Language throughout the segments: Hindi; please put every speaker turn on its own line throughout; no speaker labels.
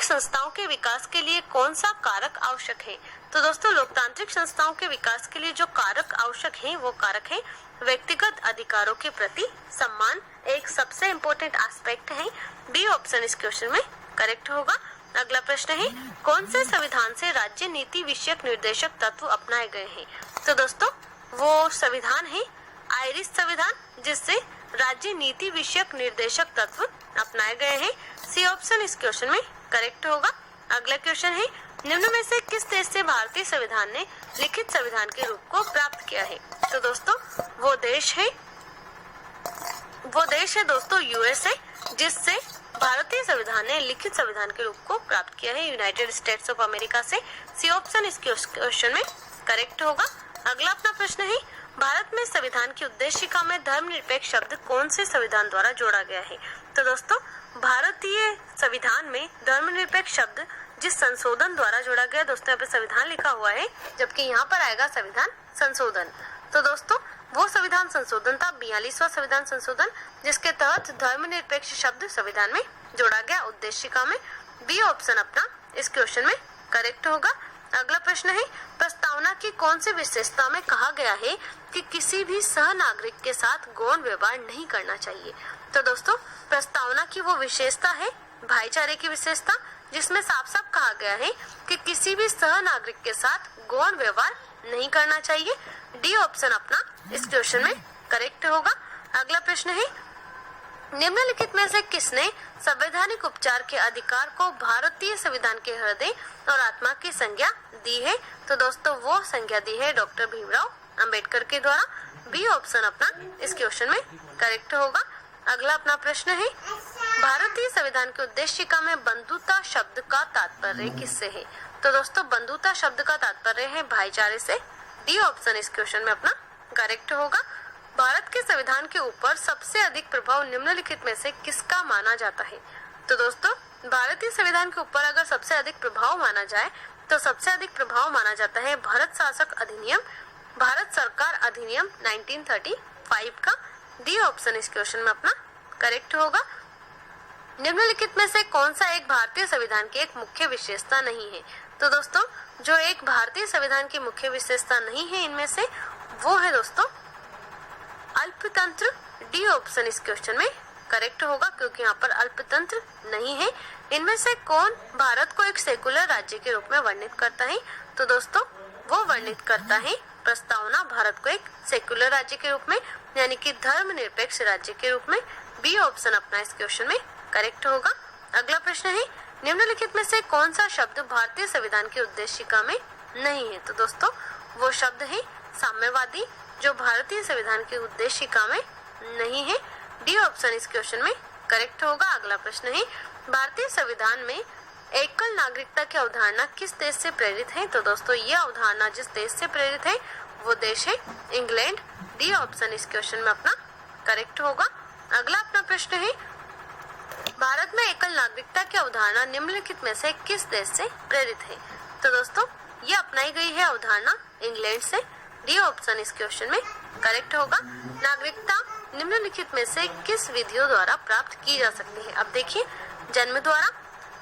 संस्थाओं के विकास के लिए कौन सा कारक आवश्यक है? तो दोस्तों लोकतांत्रिक संस्थाओं के विकास के लिए जो कारक आवश्यक है वो कारक है व्यक्तिगत अधिकारों के प्रति सम्मान, एक सबसे इम्पोर्टेंट एस्पेक्ट है। बी ऑप्शन इस क्वेश्चन में करेक्ट होगा। अगला प्रश्न है कौन से संविधान से राज्य नीति विषयक निर्देशक तत्व अपनाए गए हैं? तो दोस्तों वो संविधान है आयरिश संविधान, जिससे राज्य नीति विषयक निर्देशक तत्व अपनाए गए हैं। सी ऑप्शन इस क्वेश्चन में करेक्ट होगा। अगला क्वेश्चन है निम्न में से किस देश से भारतीय संविधान ने लिखित संविधान के रूप को प्राप्त किया है? तो दोस्तों वो देश है दोस्तों यूएसए, जिससे भारतीय संविधान ने लिखित संविधान के रूप को प्राप्त किया है यूनाइटेड स्टेट्स ऑफ अमेरिका से। सी ऑप्शन इस क्वेश्चन में करेक्ट होगा। अगला अपना प्रश्न है भारत में संविधान की उद्देशिका में धर्मनिरपेक्ष शब्द कौन से संविधान द्वारा जोड़ा गया है? तो दोस्तों भारतीय संविधान में धर्मनिरपेक्ष शब्द जिस संशोधन द्वारा जोड़ा गया, दोस्तों यहाँ पे संविधान लिखा हुआ है जबकि यहाँ पर आएगा संविधान संशोधन। तो दोस्तों वो संविधान संशोधन था 42वां संविधान संशोधन, जिसके तहत धर्मनिरपेक्ष शब्द संविधान में जोड़ा गया उद्देशिका में। बी ऑप्शन अपना इस क्वेश्चन में करेक्ट होगा। अगला प्रश्न है प्रस्तावना की कौन सी विशेषता में कहा गया है कि किसी भी सह नागरिक के साथ गौण व्यवहार नहीं करना चाहिए? तो दोस्तों प्रस्तावना की वो विशेषता है भाईचारे की विशेषता, जिसमें साफ साफ कहा गया है कि किसी भी सह नागरिक के साथ गौण व्यवहार नहीं करना चाहिए। डी ऑप्शन अपना इस क्वेश्चन में करेक्ट होगा। अगला प्रश्न है निम्नलिखित में से किसने संवैधानिक उपचार के अधिकार को भारतीय संविधान के हृदय और आत्मा की संज्ञा दी है? तो दोस्तों वो संज्ञा दी है डॉक्टर भीमराव अंबेडकर के द्वारा। बी ऑप्शन अपना इस क्वेश्चन में करेक्ट होगा। अगला अपना प्रश्न है भारतीय संविधान के उद्देशिका में बंधुता शब्द का तात्पर्य किससे है? तो दोस्तों बंधुता शब्द का तात्पर्य है भाईचारे से। डी ऑप्शन इस क्वेश्चन में अपना करेक्ट होगा। भारत के संविधान के ऊपर सबसे अधिक प्रभाव निम्नलिखित में से किसका माना जाता है? तो दोस्तों भारतीय संविधान के ऊपर अगर सबसे अधिक प्रभाव माना जाए तो सबसे अधिक प्रभाव माना जाता है भारत शासक अधिनियम, भारत सरकार अधिनियम 1935 का। डी ऑप्शन इस क्वेश्चन में अपना करेक्ट होगा। निम्नलिखित में से कौन सा एक भारतीय संविधान की एक मुख्य विशेषता नहीं है? तो दोस्तों जो एक भारतीय संविधान की मुख्य विशेषता नहीं है इनमें से वो है दोस्तों अल्पतंत्र। डी ऑप्शन इस क्वेश्चन में करेक्ट होगा क्योंकि यहाँ पर अल्पतंत्र नहीं है। इनमें से कौन भारत को एक सेकुलर राज्य के रूप में वर्णित करता है? तो दोस्तों वो वर्णित करता है प्रस्तावना भारत को एक सेकुलर राज्य के रूप में, यानी कि धर्मनिरपेक्ष राज्य के रूप में। बी ऑप्शन अपना इस क्वेश्चन में करेक्ट होगा। अगला प्रश्न है निम्नलिखित में से कौन सा शब्द भारतीय संविधान की उद्देशिका में नहीं है? तो दोस्तों वो शब्द है साम्यवादी, जो भारतीय संविधान की उद्देशिका में नहीं है। डी ऑप्शन इस क्वेश्चन में करेक्ट होगा। अगला प्रश्न है भारतीय संविधान में एकल नागरिकता की अवधारणा किस देश से प्रेरित है? तो दोस्तों ये अवधारणा जिस देश से प्रेरित है वो देश है इंग्लैंड। डी ऑप्शन इस क्वेश्चन में अपना करेक्ट होगा। अगला अपना प्रश्न है भारत में एकल नागरिकता की अवधारणा निम्नलिखित में से किस देश से प्रेरित है? तो दोस्तों ये अपनाई गई है अवधारणा इंग्लैंड से। डी ऑप्शन इस क्वेश्चन में करेक्ट होगा। नागरिकता निम्नलिखित में से किस विधियों द्वारा प्राप्त की जा सकती है? अब देखिए जन्म द्वारा,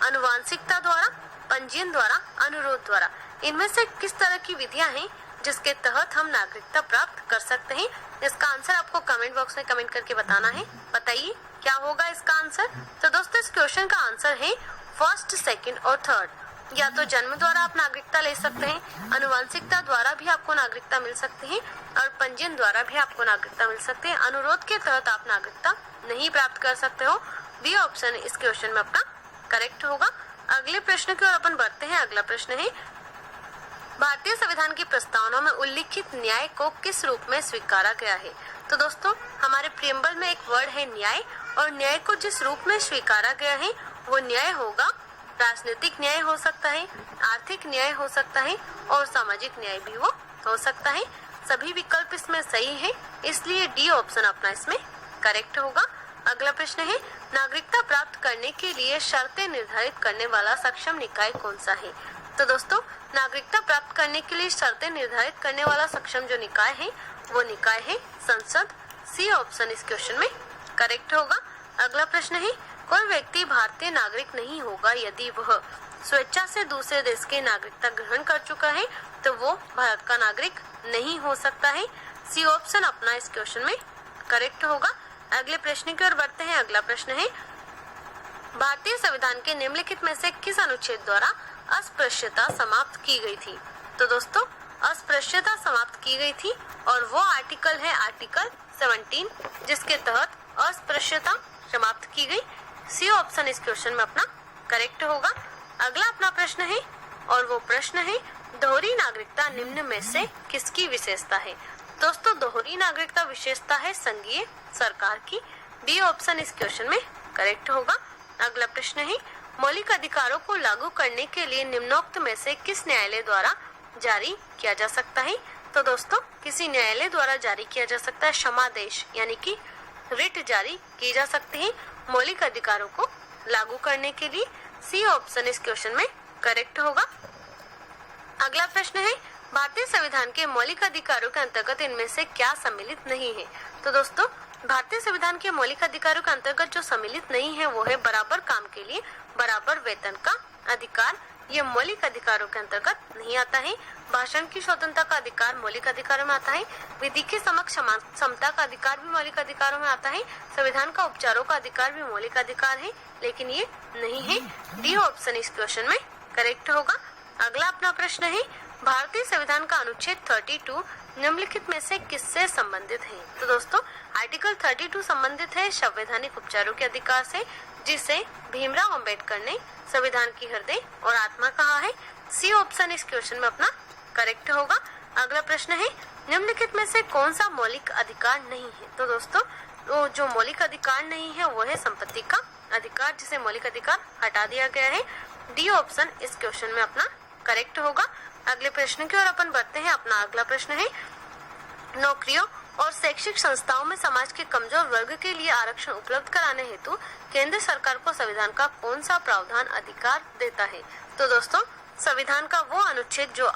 अनुवांशिकता द्वारा, पंजीयन द्वारा, अनुरोध द्वारा। इनमें से किस तरह की विधियां हैं जिसके तहत हम नागरिकता प्राप्त कर सकते हैं? इसका आंसर आपको कमेंट बॉक्स में कमेंट करके बताना है। बताइए क्या होगा इसका आंसर? तो दोस्तों इस क्वेश्चन का आंसर है फर्स्ट, सेकंड और थर्ड। या तो जन्म द्वारा आप नागरिकता ले सकते हैं, अनुवांशिकता द्वारा भी आपको नागरिकता मिल सकती है और पंजीयन द्वारा भी आपको नागरिकता मिल सकती है। अनुरोध के तहत आप नागरिकता नहीं प्राप्त कर सकते हो। बी ऑप्शन इस क्वेश्चन में अपना करेक्ट होगा। अगले प्रश्न की ओर अपन बढ़ते हैं। अगला प्रश्न है भारतीय संविधान की प्रस्तावना में उल्लिखित न्याय को किस रूप में स्वीकारा गया है? तो दोस्तों हमारे प्रियम्बल में एक वर्ड है न्याय, और न्याय को जिस रूप में स्वीकारा गया है वो न्याय होगा राजनीतिक न्याय हो सकता है, आर्थिक न्याय हो सकता है और सामाजिक न्याय भी वो हो सकता है। सभी विकल्प इसमें सही है, इसलिए डी ऑप्शन अपना इसमें करेक्ट होगा। अगला प्रश्न है नागरिकता प्राप्त करने के लिए शर्तें निर्धारित करने वाला सक्षम निकाय कौन सा है? तो दोस्तों नागरिकता प्राप्त करने के लिए शर्तें निर्धारित करने वाला सक्षम जो निकाय है वो निकाय है संसद। सी ऑप्शन इस क्वेश्चन में करेक्ट होगा। अगला प्रश्न है कोई व्यक्ति भारतीय नागरिक नहीं होगा यदि वह स्वेच्छा से दूसरे देश की नागरिकता ग्रहण कर चुका है, तो वो भारत का नागरिक नहीं हो सकता है। सी ऑप्शन अपना इस क्वेश्चन में करेक्ट होगा। अगले प्रश्न की ओर बढ़ते हैं। अगला प्रश्न है, भारतीय संविधान के निम्नलिखित में से किस अनुच्छेद द्वारा अस्पृश्यता समाप्त की गई थी? तो दोस्तों, अस्पृश्यता समाप्त की गई थी और वो आर्टिकल है आर्टिकल 17, जिसके तहत अस्पृश्यता समाप्त की गई। सी ऑप्शन इस क्वेश्चन में अपना करेक्ट होगा। अगला अपना प्रश्न है और वो प्रश्न है, दोहरी नागरिकता निम्न में से किसकी विशेषता है? दोस्तों, दोहरी नागरिकता विशेषता है संघीय सरकार की। बी ऑप्शन इस क्वेश्चन में करेक्ट होगा। अगला प्रश्न है, मौलिक अधिकारों को लागू करने के लिए निम्नोक्त में से किस न्यायालय द्वारा जारी किया जा सकता है? तो दोस्तों, किसी न्यायालय द्वारा जारी किया जा सकता है क्षमादेश, यानी कि रिट जारी की जा सकती है मौलिक अधिकारों को लागू करने के लिए। सी ऑप्शन इस क्वेश्चन में करेक्ट होगा। अगला प्रश्न है, भारतीय संविधान के मौलिक अधिकारों के अंतर्गत इनमें से क्या सम्मिलित नहीं है? तो दोस्तों, भारतीय संविधान के मौलिक अधिकारों के अंतर्गत जो सम्मिलित नहीं है वो है बराबर काम के लिए बराबर वेतन का अधिकार। ये मौलिक अधिकारों के अंतर्गत नहीं आता है। भाषण की स्वतंत्रता का अधिकार मौलिक अधिकारों में आता है। विधि के समक्ष समता का अधिकार भी मौलिक अधिकारों में आता है। संविधान का उपचारों का अधिकार भी मौलिक अधिकार है, लेकिन ये नहीं है। डी ऑप्शन इस क्वेश्चन में करेक्ट होगा। अगला अपना प्रश्न है, भारतीय संविधान का अनुच्छेद 32 निम्नलिखित में से किससे संबंधित है? तो दोस्तों, आर्टिकल 32 संबंधित है संवैधानिक उपचारों के अधिकार से, जिसे भीमराव अंबेडकर ने संविधान की हृदय और आत्मा कहा है। सी ऑप्शन इस क्वेश्चन में अपना करेक्ट होगा। अगला प्रश्न है, निम्नलिखित में से कौन सा मौलिक अधिकार नहीं है? तो दोस्तों, वो जो मौलिक अधिकार नहीं है वो है संपत्ति का अधिकार, जिसे मौलिक अधिकार हटा दिया गया है। डी ऑप्शन इस क्वेश्चन में अपना करेक्ट होगा। अगले प्रश्न की ओर अपन बढ़ते हैं। अपना अगला प्रश्न है, नौकरियों और शैक्षिक संस्थाओं में समाज के कमजोर वर्ग के लिए आरक्षण उपलब्ध कराने हेतु केंद्र सरकार को संविधान का कौन सा प्रावधान अधिकार देता है? तो दोस्तों, संविधान का वो अनुच्छेद जो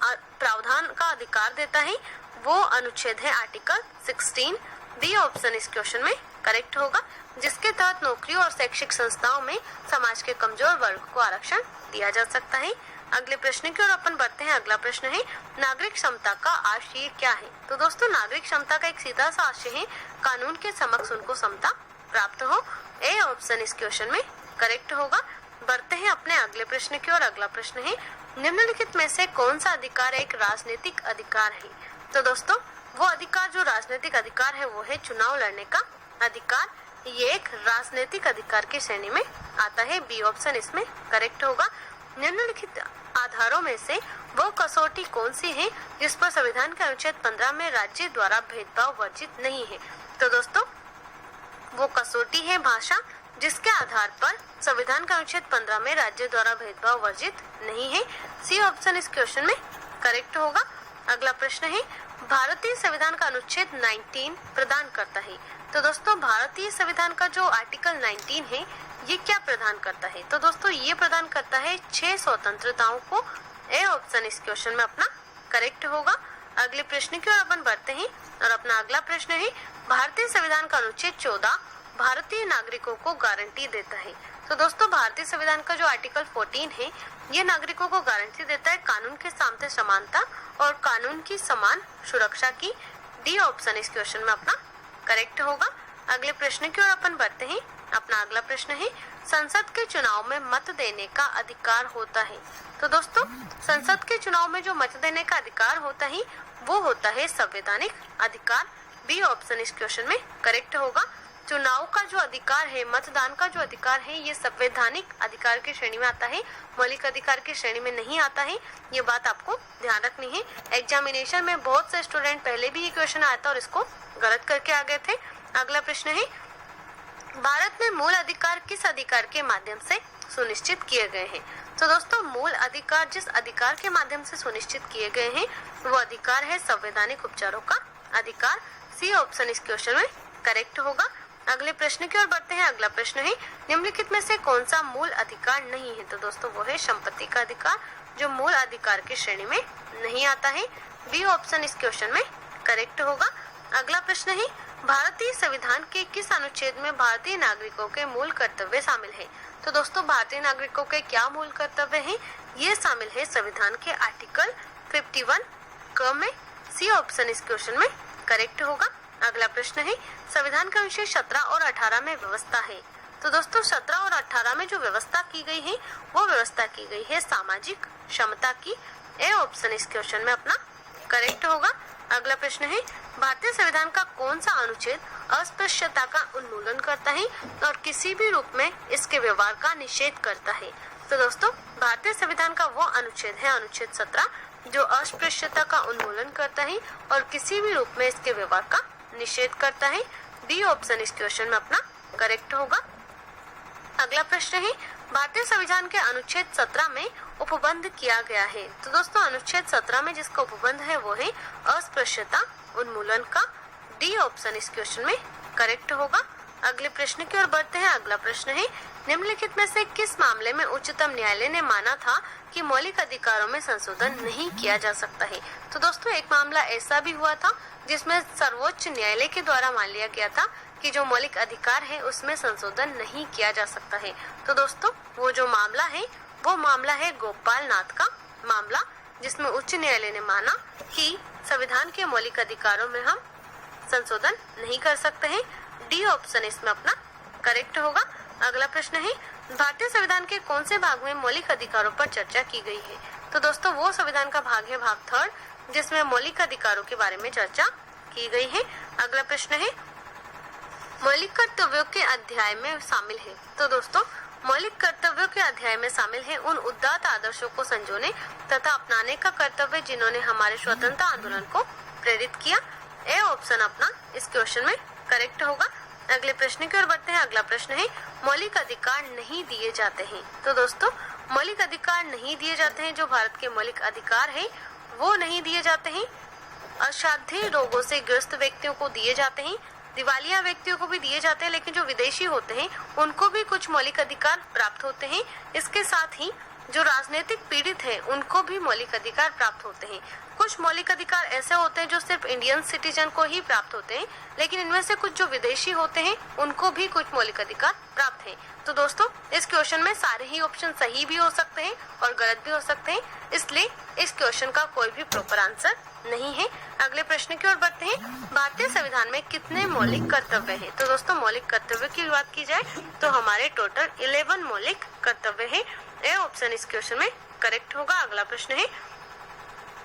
प्रावधान का अधिकार देता है वो अनुच्छेद है आर्टिकल 16। बी ऑप्शन इस क्वेश्चन में करेक्ट होगा, जिसके तहत नौकरियों और शैक्षिक संस्थाओं में समाज के कमजोर वर्ग को आरक्षण दिया जा सकता है। अगले प्रश्न की ओर अपन बढ़ते हैं। अगला प्रश्न है, नागरिक क्षमता का आशय क्या है? तो दोस्तों, नागरिक क्षमता का एक सीधा सा आशय है कानून के समक्ष उनको समता प्राप्त हो। ए ऑप्शन इस क्वेश्चन में करेक्ट होगा। बढ़ते हैं अपने अगले प्रश्न की ओर। अगला प्रश्न है, निम्नलिखित में से कौन सा अधिकार एक राजनीतिक अधिकार है? तो दोस्तों, वो अधिकार जो राजनीतिक अधिकार है वो है चुनाव लड़ने का अधिकार। ये एक राजनीतिक अधिकार की श्रेणी में आता है। बी ऑप्शन इसमें करेक्ट होगा। निम्नलिखित आधारों में से वो कसौटी कौन सी है जिस पर संविधान के अनुच्छेद 15 में राज्य द्वारा भेदभाव वर्जित नहीं है? तो दोस्तों, वो कसौटी है भाषा, जिसके आधार पर संविधान का अनुच्छेद 15 में राज्य द्वारा भेदभाव वर्जित नहीं है। सी ऑप्शन इस क्वेश्चन में करेक्ट होगा। अगला प्रश्न है, भारतीय संविधान का अनुच्छेद 19 प्रदान करता है? तो दोस्तों, भारतीय संविधान का जो आर्टिकल 19 है ये क्या प्रदान करता है? तो दोस्तों, ये प्रदान करता है 6 स्वतंत्रताओं को। ए ऑप्शन इस क्वेश्चन में अपना करेक्ट होगा। अगले प्रश्न की ओर अपन बढ़ते हैं और अपना अगला प्रश्न है, भारतीय संविधान का अनुच्छेद 14 भारतीय नागरिकों को गारंटी देता है? तो दोस्तों, भारतीय संविधान का जो आर्टिकल 14 है ये नागरिकों को गारंटी देता है कानून के सामने समानता और कानून की समान सुरक्षा की। डी ऑप्शन इस क्वेश्चन में अपना करेक्ट होगा। अगले प्रश्न की ओर अपन बढ़ते हैं। अपना अगला प्रश्न है, संसद के चुनाव में मत देने का अधिकार होता है? तो दोस्तों, संसद के चुनाव में जो मत देने का अधिकार होता है वो होता है संवैधानिक अधिकार। बी ऑप्शन इस क्वेश्चन में करेक्ट होगा। चुनाव का जो अधिकार है, मतदान का जो अधिकार है, ये संवैधानिक अधिकार की श्रेणी में आता है, मौलिक अधिकार की श्रेणी में नहीं आता है। ये बात आपको ध्यान रखनी है। एग्जामिनेशन में बहुत से स्टूडेंट पहले भी ये क्वेश्चन आया था और इसको गलत करके आ गए थे। अगला प्रश्न है, भारत में मूल अधिकार किस अधिकार के माध्यम से सुनिश्चित किए गए हैं? तो दोस्तों, मूल अधिकार जिस अधिकार के माध्यम से सुनिश्चित किए गए हैं वो अधिकार है संवैधानिक उपचारों का अधिकार। सी ऑप्शन इस क्वेश्चन में करेक्ट होगा। अगले प्रश्न की ओर बढ़ते हैं। अगला प्रश्न है, निम्नलिखित में से कौन सा मूल अधिकार नहीं है? तो दोस्तों, वो है संपत्ति का अधिकार, जो मूल अधिकार की श्रेणी में नहीं आता है। बी ऑप्शन इस क्वेश्चन में करेक्ट होगा। अगला प्रश्न है, भारतीय संविधान के किस अनुच्छेद में भारतीय नागरिकों के मूल कर्तव्य शामिल है? तो दोस्तों भारतीय नागरिकों के क्या मूल कर्तव्य हैं? ये शामिल है संविधान के आर्टिकल 51 क में। सी ऑप्शन इस क्वेश्चन में करेक्ट होगा। अगला प्रश्न है, संविधान का अनुच्छेद 17 और 18 में व्यवस्था है। तो दोस्तों 17 और 18 में जो व्यवस्था की गई है वो व्यवस्था की गई है सामाजिक समता की। ए ऑप्शन इस क्वेश्चन में अपना करेक्ट होगा। अगला प्रश्न है, भारतीय संविधान का कौन सा अनुच्छेद अस्पृश्यता का उन्मूलन करता है और किसी भी रूप में इसके व्यवहार का निषेध करता है? तो दोस्तों भारतीय संविधान का वो अनुच्छेद है अनुच्छेद 17 जो अस्पृश्यता का उन्मूलन करता है और किसी भी रूप में इसके व्यवहार का निषेध करता है। डी ऑप्शन इस क्वेश्चन में अपना करेक्ट होगा। अगला प्रश्न है, भारतीय संविधान के अनुच्छेद 17 में उपबंध किया गया है। तो दोस्तों अनुच्छेद 17 में जिसका उपबंध है वो है अस्पृश्यता उन्मूलन का। डी ऑप्शन इस क्वेश्चन में करेक्ट होगा। अगले प्रश्न की ओर बढ़ते हैं। अगला प्रश्न है, निम्नलिखित में से किस मामले में उच्चतम न्यायालय ने माना था कि मौलिक अधिकारों में संशोधन नहीं किया जा सकता है? तो दोस्तों एक मामला ऐसा भी हुआ था जिसमें सर्वोच्च न्यायालय के द्वारा मान लिया गया था कि जो मौलिक अधिकार है उसमें संशोधन नहीं किया जा सकता है। तो दोस्तों वो जो मामला है वो मामला है गोपाल नाथ का मामला, जिसमें उच्च न्यायालय ने माना कि संविधान के मौलिक अधिकारों में हम संशोधन नहीं कर सकते हैं। डी ऑप्शन इसमें अपना करेक्ट होगा। अगला प्रश्न है, भारतीय संविधान के कौन से भाग में मौलिक अधिकारों पर चर्चा की गई है? तो दोस्तों वो संविधान का भाग है भाग 3 जिसमें मौलिक अधिकारों के बारे में चर्चा की गई है। अगला प्रश्न है, मौलिक कर्तव्यों के अध्याय में शामिल है। तो दोस्तों मौलिक कर्तव्यों के अध्याय में शामिल है उन उदात्त आदर्शों को संजोने तथा अपनाने का कर्तव्य जिन्होंने हमारे स्वतंत्रता आंदोलन को प्रेरित किया। ए ऑप्शन अपना इस क्वेश्चन में करेक्ट होगा। अगले प्रश्न की ओर बढ़ते हैं। अगला प्रश्न है, मौलिक अधिकार नहीं दिए जाते हैं। तो दोस्तों मौलिक अधिकार नहीं दिए जाते हैं, जो भारत के मौलिक अधिकार है वो नहीं दिए जाते हैं। असाध्य रोगों से ग्रस्त व्यक्तियों को दिए जाते हैं, दिवालिया व्यक्तियों को भी दिए जाते हैं, लेकिन जो विदेशी होते हैं उनको भी कुछ मौलिक अधिकार प्राप्त होते हैं। इसके साथ ही जो राजनीतिक पीड़ित है उनको भी मौलिक अधिकार प्राप्त होते हैं। कुछ मौलिक अधिकार ऐसे होते हैं जो सिर्फ इंडियन सिटीजन को ही प्राप्त होते हैं, लेकिन इनमें से कुछ जो विदेशी होते हैं उनको भी कुछ मौलिक अधिकार प्राप्त हैं। तो दोस्तों इस क्वेश्चन में सारे ही ऑप्शन सही भी हो सकते हैं और गलत भी हो सकते हैं, इसलिए इस क्वेश्चन का कोई भी प्रॉपर आंसर नहीं है। अगले प्रश्न की ओर बढ़ते हैं। भारतीय संविधान में कितने मौलिक कर्तव्य हैं? तो दोस्तों मौलिक कर्तव्य की बात की जाए तो हमारे टोटल 11 मौलिक कर्तव्य है। ए ऑप्शन इस क्वेश्चन में करेक्ट होगा। अगला प्रश्न है,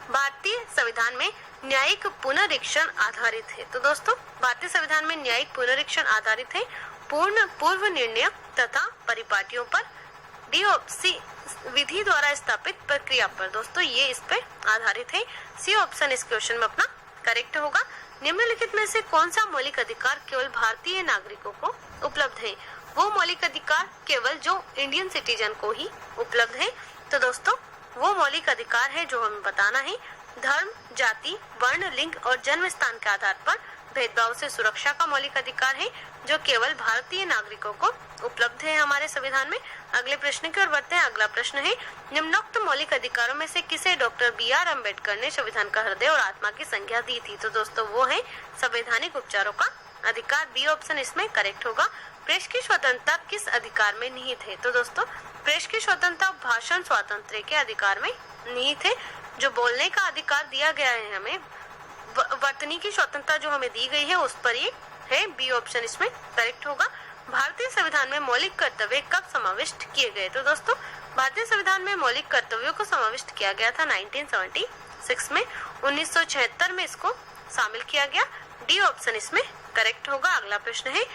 भारतीय संविधान में न्यायिक पुनरीक्षण आधारित है। तो दोस्तों भारतीय संविधान में न्यायिक पुनरीक्षण आधारित है पूर्ण पूर्व निर्णय तथा परिपाटियों पर। डी ऑप्शन विधि द्वारा स्थापित प्रक्रिया पर। दोस्तों ये इस पे आधारित है। सी ऑप्शन इस क्वेश्चन में अपना करेक्ट होगा। निम्नलिखित में से कौन सा मौलिक अधिकार केवल भारतीय नागरिकों को उपलब्ध है? वो मौलिक अधिकार केवल जो इंडियन सिटीजन को ही उपलब्ध है। तो दोस्तों वो मौलिक अधिकार है जो हमें बताना है। धर्म, जाति, वर्ण, लिंग और जन्म स्थान के आधार पर भेदभाव से सुरक्षा का मौलिक अधिकार है जो केवल भारतीय नागरिकों को उपलब्ध है हमारे संविधान में। अगले प्रश्न की ओर बढ़ते हैं। अगला प्रश्न है, निम्नोक्त मौलिक अधिकारों में से किसे डॉक्टर BR अम्बेडकर ने संविधान का हृदय और आत्मा की संज्ञा दी थी? तो दोस्तों वो है संवैधानिक उपचारों का अधिकार। बी ऑप्शन इसमें करेक्ट होगा। प्रेस की स्वतंत्रता किस अधिकार में निहित है? तो दोस्तों प्रेस की स्वतंत्रता भाषण स्वातंत्र्य के अधिकार में निहित है। जो बोलने का अधिकार दिया गया है हमें, वर्तनी की स्वतंत्रता जो हमें दी गई है उस पर ये है। बी ऑप्शन इसमें करेक्ट होगा। भारतीय संविधान में मौलिक कर्तव्य कब समाविष्ट किए गए? तो दोस्तों भारतीय संविधान में मौलिक कर्तव्यों को समाविष्ट किया गया था 1976 में। 1976 में इसको शामिल किया गया। डी ऑप्शन इसमें करेक्ट होगा। अगला प्रश्न है,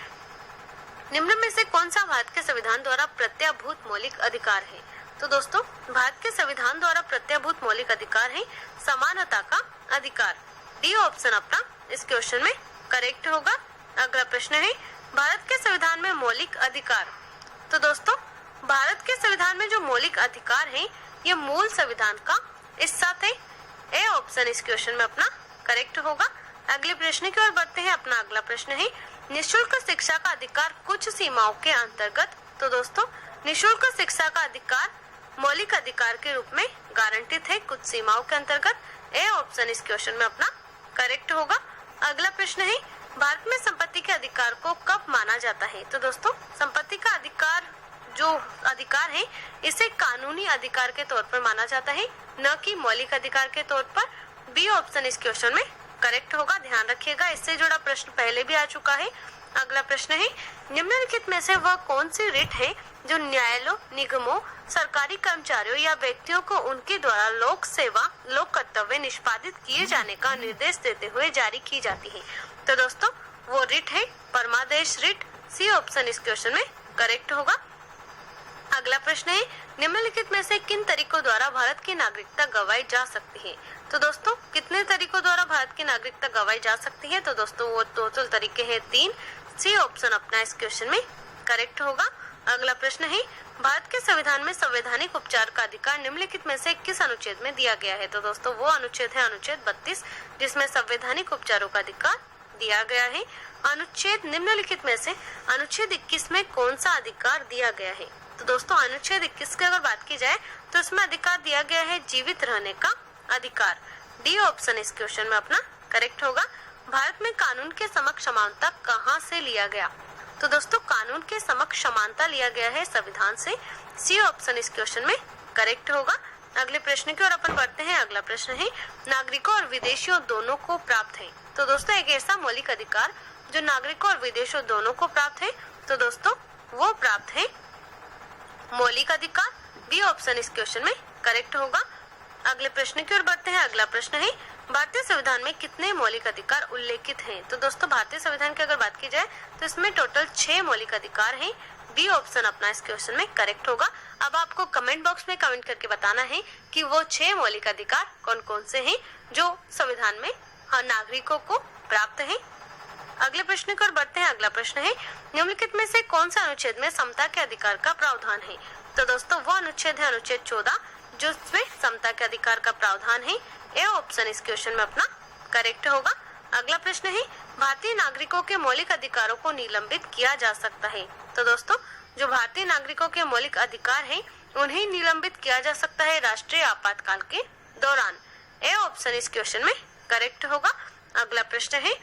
निम्न में से कौन सा भारत के संविधान द्वारा प्रत्याभूत मौलिक अधिकार है? तो दोस्तों भारत के संविधान द्वारा प्रत्याभूत मौलिक अधिकार है समानता का अधिकार। डी ऑप्शन अपना इस क्वेश्चन में करेक्ट होगा। अगला प्रश्न है, भारत के संविधान में मौलिक अधिकार। तो दोस्तों भारत के संविधान में जो मौलिक अधिकार है ये मूल संविधान का हिस्सा थे। ए ऑप्शन इस क्वेश्चन में अपना करेक्ट होगा। अगले प्रश्न की ओर बढ़ते हैं। अपना अगला प्रश्न है, निःशुल्क शिक्षा का अधिकार कुछ सीमाओं के अंतर्गत। तो दोस्तों निःशुल्क शिक्षा का अधिकार मौलिक अधिकार के रूप में गारंटित है कुछ सीमाओं के अंतर्गत। ए ऑप्शन इस क्वेश्चन में अपना करेक्ट होगा। अगला प्रश्न है, भारत में संपत्ति के अधिकार को कब माना जाता है? तो दोस्तों संपत्ति का अधिकार जो अधिकार है इसे कानूनी अधिकार के तौर पर माना जाता है, न कि मौलिक अधिकार के तौर पर। बी ऑप्शन इस क्वेश्चन में करेक्ट होगा, ध्यान रखिएगा। इससे जुड़ा प्रश्न पहले भी आ चुका है। अगला प्रश्न है, निम्नलिखित में से वह कौन सी रिट है जो न्यायालयों, निगमों, सरकारी कर्मचारियों या व्यक्तियों को उनके द्वारा लोक सेवा, लोक कर्तव्य निष्पादित किए जाने का निर्देश देते हुए जारी की जाती है? तो दोस्तों वो रिट है परमादेश रिट। सी ऑप्शन इस क्वेश्चन में करेक्ट होगा। अगला प्रश्न है, निम्नलिखित में से किन तरीकों द्वारा भारत की नागरिकता गवाई जा सकती है? तो दोस्तों कितने तरीकों द्वारा भारत की नागरिकता गवाई जा सकती है? तो दोस्तों वो टोटल तरीके हैं 3। सी ऑप्शन अपना इस क्वेश्चन में करेक्ट होगा। अगला प्रश्न है, भारत के संविधान में संवैधानिक उपचार का अधिकार निम्नलिखित में से किस अनुच्छेद में दिया गया है? तो दोस्तों वो अनुच्छेद है अनुच्छेद 32, जिसमें संवैधानिक उपचारों का अधिकार दिया गया है। अनुच्छेद निम्नलिखित में से अनुच्छेद 21 में कौन सा अधिकार दिया गया है? तो दोस्तों अनुच्छेद 21 की अगर बात की जाए तो इसमें अधिकार दिया गया है जीवित रहने का अधिकार। डी ऑप्शन इस क्वेश्चन में अपना करेक्ट होगा। भारत में कानून के समक्ष समानता कहाँ से लिया गया? तो दोस्तों कानून के समक्ष समानता लिया गया है संविधान से। सी ऑप्शन इस क्वेश्चन में करेक्ट होगा। अगले प्रश्न की ओर अपन बढ़ते हैं। अगला प्रश्न है, नागरिकों और विदेशियों दोनों को प्राप्त है? तो दोस्तों एक ऐसा मौलिक अधिकार जो नागरिकों और विदेशियों दोनों को प्राप्त है, तो दोस्तों वो प्राप्त है मौलिक अधिकार। बी ऑप्शन इस क्वेश्चन में करेक्ट होगा। अगले प्रश्न की ओर बढ़ते हैं। अगला प्रश्न है, भारतीय संविधान में कितने मौलिक अधिकार उल्लेखित हैं? तो दोस्तों भारतीय संविधान की अगर बात की जाए तो इसमें टोटल 6 मौलिक अधिकार हैं। बी ऑप्शन अपना इस क्वेश्चन में करेक्ट होगा। अब आपको कमेंट बॉक्स में कमेंट करके बताना है कि वो 6 मौलिक अधिकार कौन कौन से हैं जो संविधान में नागरिकों को प्राप्त है। अगले प्रश्न की ओर बढ़ते हैं। अगला प्रश्न है, निम्नलिखित में से कौन सा अनुच्छेद में समता के अधिकार का प्रावधान है? तो दोस्तों वो अनुच्छेद है अनुच्छेद 14, जिसमें समता के अधिकार का प्रावधान है। ए ऑप्शन इस क्वेश्चन में अपना करेक्ट होगा। अगला प्रश्न है, भारतीय नागरिकों के मौलिक अधिकारों को निलंबित किया जा सकता है? तो दोस्तों जो भारतीय नागरिकों के मौलिक अधिकार हैं उन्हें निलंबित किया जा सकता है राष्ट्रीय आपातकाल के दौरान। ए ऑप्शन इस क्वेश्चन में करेक्ट होगा। अगला प्रश्न है,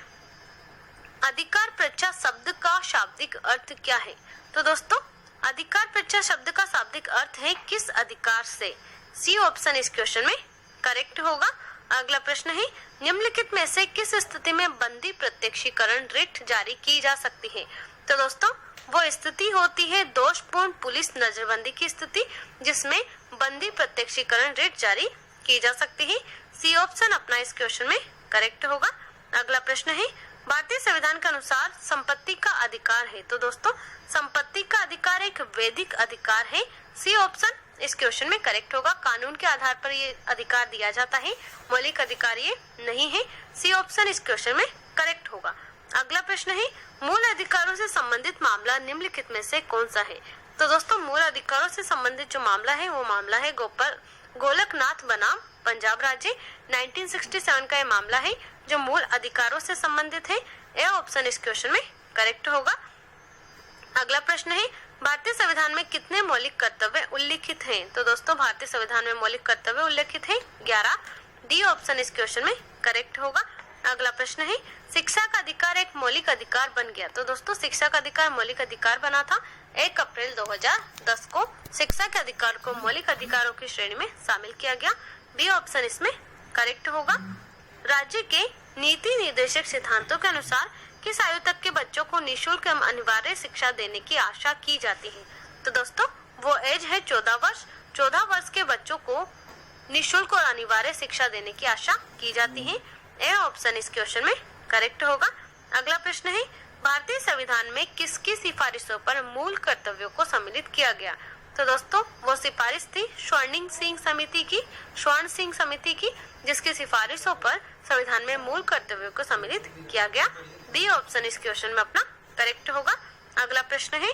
अधिकार परीक्षा शब्द का शाब्दिक अर्थ क्या है? तो दोस्तों अधिकार परीक्षा शब्द का शाब्दिक अर्थ है किस अधिकार से? सी ऑप्शन इस क्वेश्चन में करेक्ट होगा। अगला प्रश्न है, निम्नलिखित में से किस स्थिति में बंदी प्रत्यक्षीकरण रिट जारी की जा सकती है? तो दोस्तों वो स्थिति होती है दोषपूर्ण पुलिस नजरबंदी की स्थिति, जिसमें बंदी प्रत्यक्षीकरण रिट जारी की जा सकती है। सी ऑप्शन अपना इस क्वेश्चन में करेक्ट होगा। अगला प्रश्न है, भारतीय संविधान के अनुसार संपत्ति का अधिकार है? तो दोस्तों संपत्ति का अधिकार एक वैधिक अधिकार है। सी ऑप्शन इस क्वेश्चन में करेक्ट होगा। कानून के आधार पर ये अधिकार दिया जाता है, मौलिक अधिकार ये नहीं है। सी ऑप्शन इस क्वेश्चन में करेक्ट होगा। अगला प्रश्न है, मूल अधिकारों से संबंधित मामला निम्नलिखित में से कौन सा है? तो दोस्तों मूल अधिकारों से संबंधित जो मामला है वो मामला है गोलकनाथ बनाम पंजाब राज्य। 1967 का ये मामला है जो मूल अधिकारों से संबंधित है। ए ऑप्शन इस क्वेश्चन में करेक्ट होगा। अगला प्रश्न है, भारतीय संविधान में कितने मौलिक कर्तव्य उल्लिखित हैं? तो दोस्तों भारतीय संविधान में मौलिक कर्तव्य उल्लिखित है 11। डी ऑप्शन इस क्वेश्चन में करेक्ट होगा। अगला प्रश्न है, शिक्षा का अधिकार एक मौलिक अधिकार बन गया? तो दोस्तों शिक्षा का अधिकार मौलिक अधिकार बना था 1 अप्रैल 2010 को। शिक्षा के अधिकार को मौलिक अधिकारों की श्रेणी में शामिल किया गया। बी ऑप्शन इसमें करेक्ट होगा। राज्य के नीति निर्देशक सिद्धांतों के अनुसार किस आयु तक के बच्चों को निःशुल्क एवं अनिवार्य शिक्षा देने की आशा की जाती है? तो दोस्तों वो एज है 14 वर्ष। 14 वर्ष के बच्चों को निःशुल्क और अनिवार्य शिक्षा देने की आशा की जाती है। ए ऑप्शन इस क्वेश्चन में करेक्ट होगा। अगला प्रश्न है, भारतीय संविधान में किसकी सिफारिशों पर मूल कर्तव्यों को सम्मिलित किया गया? तो दोस्तों वो सिफारिश थी स्वर्ण सिंह समिति की, जिसकी सिफारिशों पर संविधान में मूल कर्तव्यों को सम्मिलित किया गया। बी ऑप्शन इस क्वेश्चन में अपना करेक्ट होगा। अगला प्रश्न है,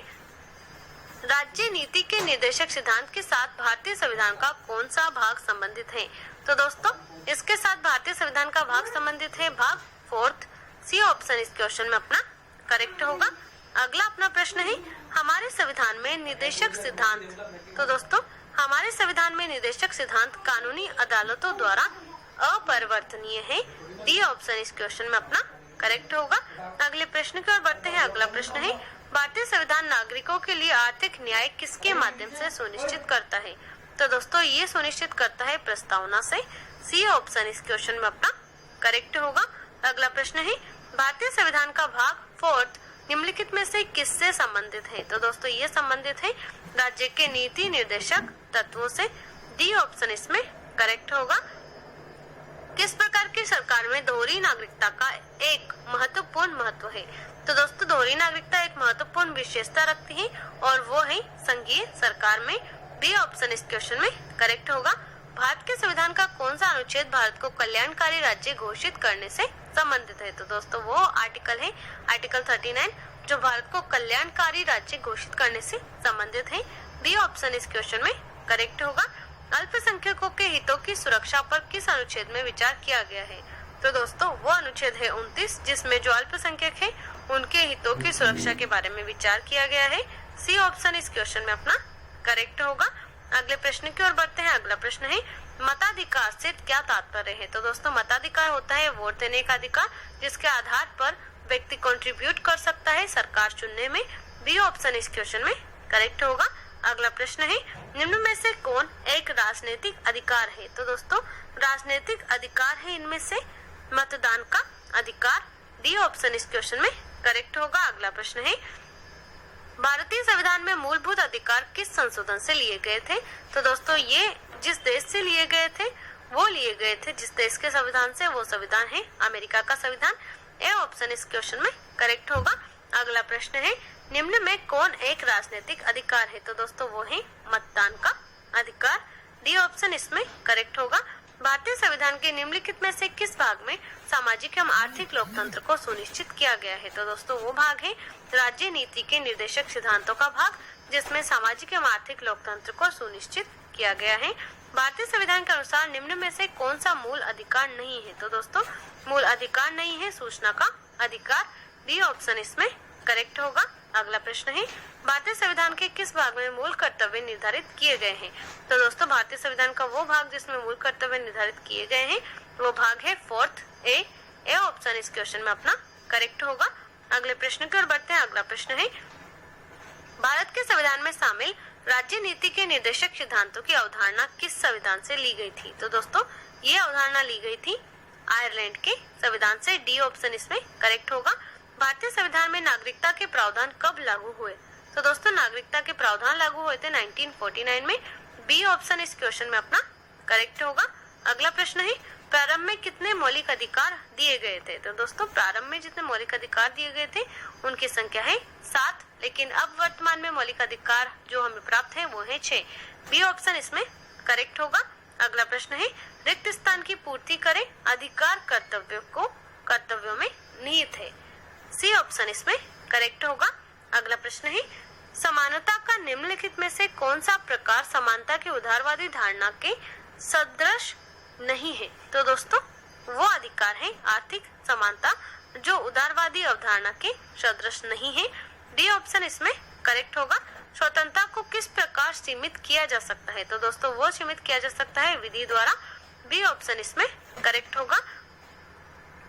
राज्य नीति के निर्देशक सिद्धांत के साथ भारतीय संविधान का कौन सा भाग संबंधित है? तो दोस्तों इसके साथ भारतीय संविधान का भाग संबंधित है भाग 4। सी ऑप्शन इस क्वेश्चन में अपना करेक्ट होगा। अगला अपना प्रश्न है, हमारे संविधान में निर्देशक सिद्धांत? तो दोस्तों हमारे संविधान में निर्देशक सिद्धांत कानूनी अदालतों द्वारा अपरिवर्तनीय है। डी ऑप्शन इस क्वेश्चन में अपना करेक्ट होगा। अगले प्रश्न की ओर बढ़ते हैं। अगला प्रश्न है, भारतीय संविधान नागरिकों के लिए आर्थिक न्याय किसके माध्यम से सुनिश्चित करता है? तो दोस्तों ये सुनिश्चित करता है प्रस्तावना से। सी ऑप्शन इस क्वेश्चन में अपना करेक्ट होगा। अगला प्रश्न है, भारतीय संविधान का भाग 4 निम्नलिखित में से किससे संबंधित है? तो दोस्तों ये संबंधित है राज्य के नीति निर्देशक तत्वों से। डी ऑप्शन इसमें करेक्ट होगा। किस प्रकार की सरकार में दोहरी नागरिकता का एक महत्वपूर्ण महत्व है? तो दोस्तों दोहरी नागरिकता एक महत्वपूर्ण विशेषता रखती है और वो है संघीय सरकार में। बी ऑप्शन इस क्वेश्चन में करेक्ट होगा। भारत के संविधान का कौन सा अनुच्छेद भारत को कल्याणकारी राज्य घोषित करने से संबंधित है? तो दोस्तों वो आर्टिकल है आर्टिकल 39 जो भारत को कल्याणकारी राज्य घोषित करने से संबंधित है। बी ऑप्शन इस क्वेश्चन में करेक्ट होगा। अल्पसंख्यकों के हितों की सुरक्षा पर किस अनुच्छेद में विचार किया गया है? तो दोस्तों वो अनुच्छेद है 29 जिसमें जो अल्पसंख्यक है उनके हितों की सुरक्षा के बारे में विचार किया गया है। सी ऑप्शन इस क्वेश्चन में अपना करेक्ट होगा। अगले प्रश्न की ओर बढ़ते हैं। अगला प्रश्न है, मताधिकार से क्या तात्पर्य है? तो दोस्तों मताधिकार होता है वोट देने का अधिकार जिसके आधार पर व्यक्ति कंट्रीब्यूट कर सकता है सरकार चुनने में। बी ऑप्शन इस क्वेश्चन में करेक्ट होगा। अगला प्रश्न है, निम्न में से कौन एक राजनीतिक अधिकार है? तो दोस्तों राजनीतिक अधिकार है इनमें से मतदान का अधिकार। डी ऑप्शन इस क्वेश्चन में करेक्ट होगा। अगला प्रश्न है, भारतीय संविधान में मूलभूत अधिकार किस संशोधन से लिए गए थे? तो दोस्तों ये जिस देश से लिए गए थे वो लिए गए थे जिस देश के संविधान से, वो संविधान है अमेरिका का संविधान। ए ऑप्शन इस क्वेश्चन में करेक्ट होगा। अगला प्रश्न है, निम्न में कौन एक राजनीतिक अधिकार है? तो दोस्तों वो है मतदान का अधिकार। डी ऑप्शन इसमें करेक्ट होगा। भारतीय संविधान के निम्नलिखित में से किस भाग में सामाजिक एवं आर्थिक लोकतंत्र को सुनिश्चित किया गया है? तो दोस्तों वो भाग है राज्य नीति के निर्देशक सिद्धांतों का भाग जिसमें सामाजिक एवं आर्थिक लोकतंत्र को सुनिश्चित किया गया है। भारतीय संविधान के अनुसार निम्न में से कौन सा मूल अधिकार नहीं है? तो दोस्तों मूल अधिकार नहीं है सूचना का अधिकार। डी ऑप्शन इसमें करेक्ट होगा। अगला प्रश्न है, भारतीय संविधान के किस भाग में मूल कर्तव्य निर्धारित किए गए हैं? तो दोस्तों भारतीय संविधान का वो भाग जिसमें मूल कर्तव्य निर्धारित किए गए हैं वो भाग है 4 ए ऑप्शन इस क्वेश्चन में अपना करेक्ट होगा। अगले प्रश्न की ओर बढ़ते हैं। अगला प्रश्न है, भारत के संविधान में शामिल राज्य नीति के निर्देशक सिद्धांतों की अवधारणा किस संविधान से ली गई थी? तो दोस्तों ये अवधारणा ली गई थी आयरलैंड के संविधान से। डी ऑप्शन इसमें करेक्ट होगा। भारतीय संविधान में नागरिकता के प्रावधान कब लागू हुए? तो दोस्तों नागरिकता के प्रावधान लागू हुए थे 1949 में। बी ऑप्शन इस क्वेश्चन में अपना करेक्ट होगा। अगला प्रश्न है, प्रारंभ में कितने मौलिक अधिकार दिए गए थे? तो दोस्तों प्रारंभ में जितने मौलिक अधिकार दिए गए थे उनकी संख्या है 7, लेकिन अब वर्तमान में मौलिक अधिकार जो हमें प्राप्त है वो है 6। बी ऑप्शन इसमें करेक्ट होगा। अगला प्रश्न है, रिक्त स्थान की पूर्ति करें अधिकार कर्तव्यों में निहित है। सी ऑप्शन इसमें करेक्ट होगा। अगला प्रश्न है, समानता का निम्नलिखित में से कौन सा प्रकार समानता की उदारवादी धारणा के सदृश नहीं है? तो दोस्तों वो अधिकार है आर्थिक समानता जो उदारवादी अवधारणा के सदृश नहीं है। डी ऑप्शन इसमें करेक्ट होगा। स्वतंत्रता को किस प्रकार सीमित किया जा सकता है? तो दोस्तों वो सीमित किया जा सकता है विधि द्वारा। बी ऑप्शन इसमें करेक्ट होगा।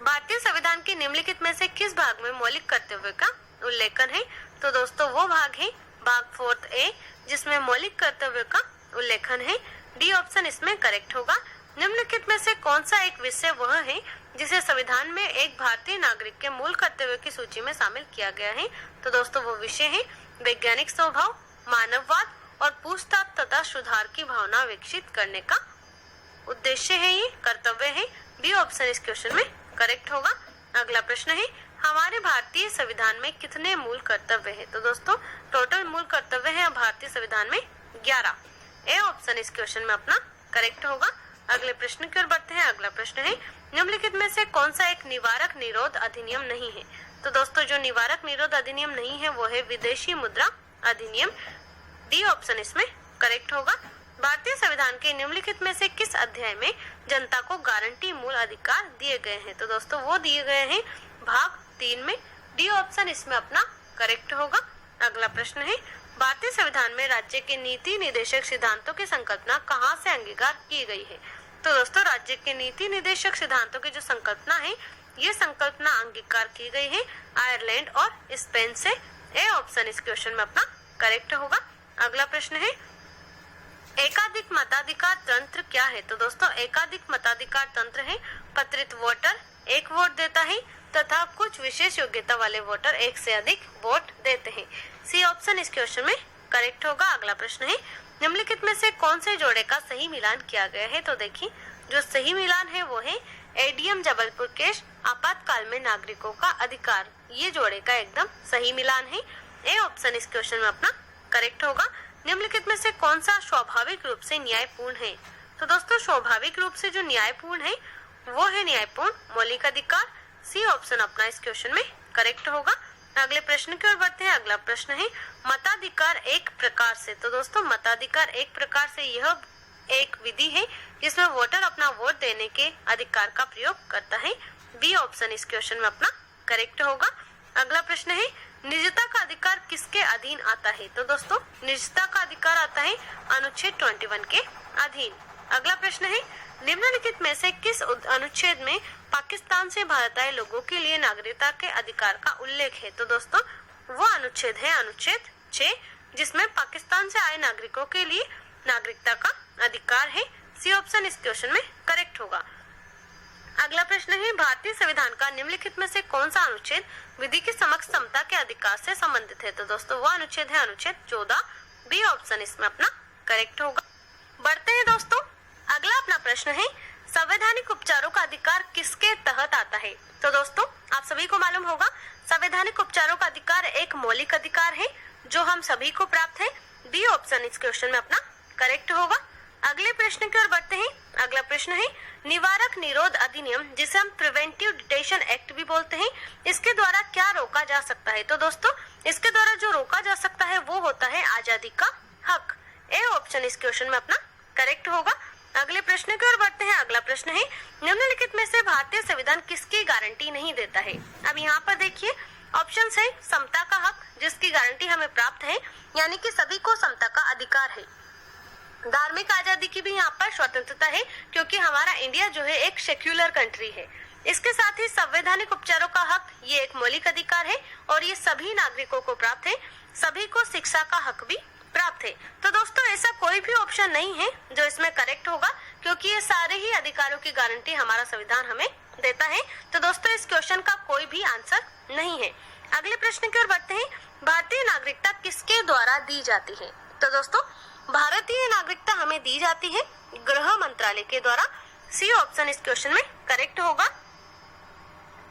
भारतीय संविधान के निम्नलिखित में से किस भाग में मौलिक कर्तव्य का उल्लेखन है? तो दोस्तों वो भाग है भाग 4 ए जिसमें मौलिक कर्तव्य का उल्लेखन है। डी ऑप्शन इसमें करेक्ट होगा। निम्नलिखित में से कौन सा एक विषय वह है जिसे संविधान में एक भारतीय नागरिक के मूल कर्तव्यों की सूची में शामिल किया गया है? तो दोस्तों वो विषय है वैज्ञानिक स्वभाव, मानववाद और पूछताछ तथा सुधार की भावना विकसित करने का उद्देश्य है, ये कर्तव्य है। बी ऑप्शन इस क्वेश्चन में करेक्ट होगा। अगला प्रश्न है, हमारे भारतीय संविधान में कितने मूल कर्तव्य है? तो दोस्तों टोटल मूल कर्तव्य है भारतीय संविधान में 11। ए ऑप्शन इस क्वेश्चन में अपना करेक्ट होगा। अगले प्रश्न की ओर बढ़ते हैं। अगला प्रश्न है, निम्नलिखित में से कौन सा एक निवारक निरोध अधिनियम नहीं है? तो दोस्तों जो निवारक निरोध अधिनियम नहीं है वो है विदेशी मुद्रा अधिनियम। डी ऑप्शन इसमें करेक्ट होगा। भारतीय संविधान के निम्नलिखित में से किस अध्याय में जनता को गारंटी मूल अधिकार दिए गए हैं? तो दोस्तों वो दिए गए हैं भाग 3 में। डी ऑप्शन इसमें अपना करेक्ट होगा। अगला प्रश्न है, भारतीय संविधान में राज्य के नीति निर्देशक सिद्धांतों की संकल्पना कहाँ से अंगीकार की गई है? तो दोस्तों राज्य के नीति निर्देशक सिद्धांतों की जो संकल्पना है ये संकल्पना अंगीकार की गई है आयरलैंड और स्पेन से। ए ऑप्शन इस क्वेश्चन में अपना करेक्ट होगा। अगला प्रश्न है एकाधिक मताधिकार तंत्र क्या है? तो दोस्तों एकाधिक मताधिकार तंत्र है पात्रित वोटर एक वोट देता है तथा कुछ विशेष योग्यता वाले वोटर एक से अधिक वोट देते हैं। सी ऑप्शन इस क्वेश्चन में करेक्ट होगा। अगला प्रश्न है निम्नलिखित में से कौन से जोड़े का सही मिलान किया गया है? तो देखिए जो सही मिलान है वो है एडीएम जबलपुर केस आपातकाल में नागरिकों का अधिकार, ये जोड़े का एकदम सही मिलान है। ए ऑप्शन इस क्वेश्चन में अपना करेक्ट होगा। निम्नलिखित में से कौन सा स्वाभाविक रूप से न्यायपूर्ण है? तो दोस्तों स्वाभाविक रूप से जो न्यायपूर्ण है वो है न्यायपूर्ण मौलिक अधिकार। सी ऑप्शन अपना इस क्वेश्चन में करेक्ट होगा। अगले प्रश्न की ओर बढ़ते हैं। अगला प्रश्न है मताधिकार एक प्रकार से। तो दोस्तों मताधिकार एक प्रकार से यह एक विधि है जिसमें वोटर अपना वोट देने के अधिकार का प्रयोग करता है। बी ऑप्शन इस क्वेश्चन में अपना करेक्ट होगा। अगला प्रश्न है निजता का अधिकार किसके अधीन आता है? तो दोस्तों निजता का अधिकार आता है अनुच्छेद 21 के अधीन। अगला प्रश्न है निम्नलिखित में से किस अनुच्छेद में पाकिस्तान से भारत आए लोगों के लिए नागरिकता के अधिकार का उल्लेख है? तो दोस्तों वो अनुच्छेद है अनुच्छेद 6 जिसमें पाकिस्तान से आए नागरिकों के लिए नागरिकता का अधिकार है। सी ऑप्शन इस क्वेश्चन में करेक्ट होगा। अगला प्रश्न है भारतीय संविधान का निम्नलिखित में से कौन सा अनुच्छेद विधि की समक्ष समता के अधिकार से संबंधित है? तो दोस्तों वो अनुच्छेद है अनुच्छेद 14। बी ऑप्शन इसमें अपना करेक्ट होगा। बढ़ते हैं दोस्तों। अगला अपना प्रश्न है संवैधानिक उपचारों का अधिकार किसके तहत आता है? तो दोस्तों आप सभी को मालूम होगा संवैधानिक उपचारों का अधिकार एक मौलिक अधिकार है जो हम सभी को प्राप्त है। डी ऑप्शन इस क्वेश्चन में अपना करेक्ट होगा। अगले प्रश्न की ओर बढ़ते हैं। अगला प्रश्न है निवारक निरोध अधिनियम जिसे हम प्रिवेंटिव डिटेंशन एक्ट भी बोलते हैं, इसके द्वारा क्या रोका जा सकता है? तो दोस्तों इसके द्वारा जो रोका जा सकता है वो होता है आजादी का हक। ए ऑप्शन इस क्वेश्चन में अपना करेक्ट होगा। अगले प्रश्न की ओर बढ़ते हैं। अगला प्रश्न है निम्नलिखित में से भारतीय संविधान किसकी गारंटी नहीं देता है? अब यहाँ पर देखिए ऑप्शन है समता का हक जिसकी गारंटी हमें प्राप्त है, यानी कि सभी को समता का अधिकार है। धार्मिक आजादी की भी यहाँ पर स्वतंत्रता है क्योंकि हमारा इंडिया जो है एक सेक्युलर कंट्री है। इसके साथ ही संवैधानिक उपचारों का हक ये एक मौलिक अधिकार है और ये सभी नागरिकों को प्राप्त है। सभी को शिक्षा का हक भी प्राप्त है। तो दोस्तों ऐसा कोई भी ऑप्शन नहीं है जो इसमें करेक्ट होगा क्योंकि ये सारे ही अधिकारों की गारंटी हमारा संविधान हमें देता है। तो दोस्तों इस क्वेश्चन का कोई भी आंसर नहीं है। अगले प्रश्न की ओर बढ़ते हैं। भारतीय नागरिकता किसके द्वारा दी जाती है? तो दोस्तों भारतीय नागरिकता हमें दी जाती है गृह मंत्रालय के द्वारा। सी ऑप्शन इस क्वेश्चन में करेक्ट होगा।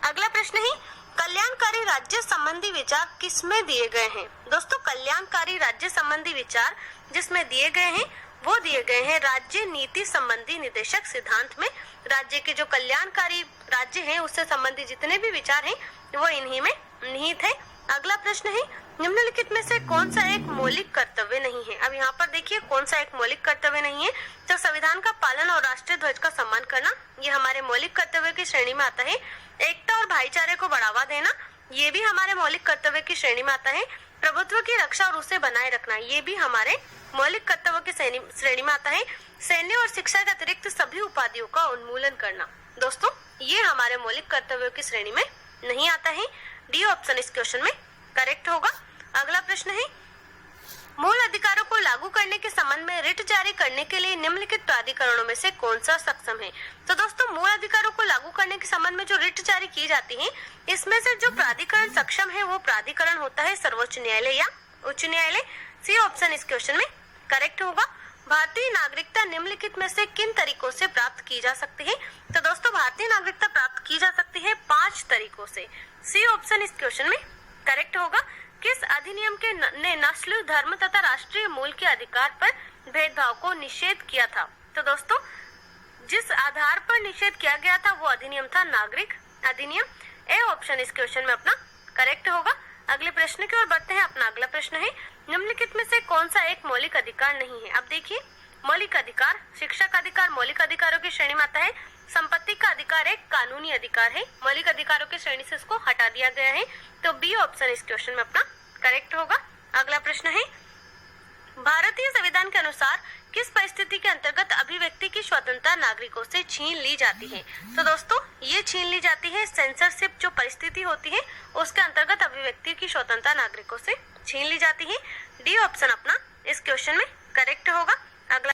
अगला प्रश्न है कल्याणकारी राज्य संबंधी विचार किसमें दिए गए हैं? दोस्तों कल्याणकारी राज्य संबंधी विचार जिसमें दिए गए हैं वो दिए गए हैं राज्य नीति संबंधी निदेशक सिद्धांत में। राज्य के जो कल्याणकारी राज्य हैं उससे संबंधित जितने भी विचार हैं वो इन्हीं में निहित है। अगला प्रश्न है निम्नलिखित में से कौन सा एक मौलिक कर्तव्य नहीं है? अब यहाँ पर देखिए कौन सा एक मौलिक कर्तव्य नहीं है। तो संविधान का पालन और राष्ट्रीय ध्वज का सम्मान करना ये हमारे मौलिक कर्तव्य की श्रेणी में आता है। एकता और भाईचारे को बढ़ावा देना ये भी हमारे मौलिक कर्तव्य की श्रेणी में आता है। प्रभुत्व की रक्षा और उसे बनाए रखना ये भी हमारे मौलिक कर्तव्य की श्रेणी में आता है। सैन्य और शिक्षा के अतिरिक्त सभी उपाधियों का उन्मूलन करना दोस्तों ये हमारे मौलिक कर्तव्यों की श्रेणी में नहीं आता है। डी ऑप्शन इस क्वेश्चन में करेक्ट होगा। अगला प्रश्न है मूल अधिकारों को लागू करने के संबंध में रिट जारी करने के लिए निम्नलिखित प्राधिकरणों में से कौन सा सक्षम है? तो दोस्तों मूल अधिकारों को लागू करने के संबंध में जो रिट जारी की जाती है इसमें से जो प्राधिकरण सक्षम है वो प्राधिकरण होता है सर्वोच्च न्यायालय या उच्च न्यायालय। सी ऑप्शन इस क्वेश्चन में करेक्ट होगा। भारतीय नागरिकता निम्नलिखित में से किन तरीकों से प्राप्त की जा सकती है? तो दोस्तों भारतीय नागरिकता प्राप्त की जा सकती है 5 तरीकों से। सी ऑप्शन इस क्वेश्चन में करेक्ट होगा। किस अधिनियम के ने नस्ल, धर्म तथा राष्ट्रीय मूल के अधिकार पर भेदभाव को निषेध किया था? तो दोस्तों जिस आधार पर निषेध किया गया था वो अधिनियम था नागरिक अधिनियम। ए ऑप्शन इस क्वेश्चन में अपना करेक्ट होगा। अगले प्रश्न की ओर बढ़ते हैं। अपना अगला प्रश्न है निम्नलिखित में से कौन सा एक मौलिक अधिकार नहीं है? अब देखिए मौलिक अधिकार, शिक्षा का अधिकार मौलिक अधिकारों की श्रेणी में आता है। संपत्ति का अधिकार एक कानूनी अधिकार है, मौलिक अधिकारों की श्रेणी से इसको हटा दिया गया है। तो बी ऑप्शन इस क्वेश्चन में अपना करेक्ट होगा। अगला प्रश्न है भारतीय संविधान के अनुसार किस परिस्थिति के अंतर्गत अभिव्यक्ति की स्वतंत्रता नागरिकों से छीन ली जाती है? तो दोस्तों ये छीन ली जाती है सेंसरशिप जो परिस्थिति होती है उसके अंतर्गत अभिव्यक्ति की स्वतंत्रता नागरिकों से छीन ली जाती है। डी ऑप्शन अपना इस क्वेश्चन में करेक्ट होगा। अगला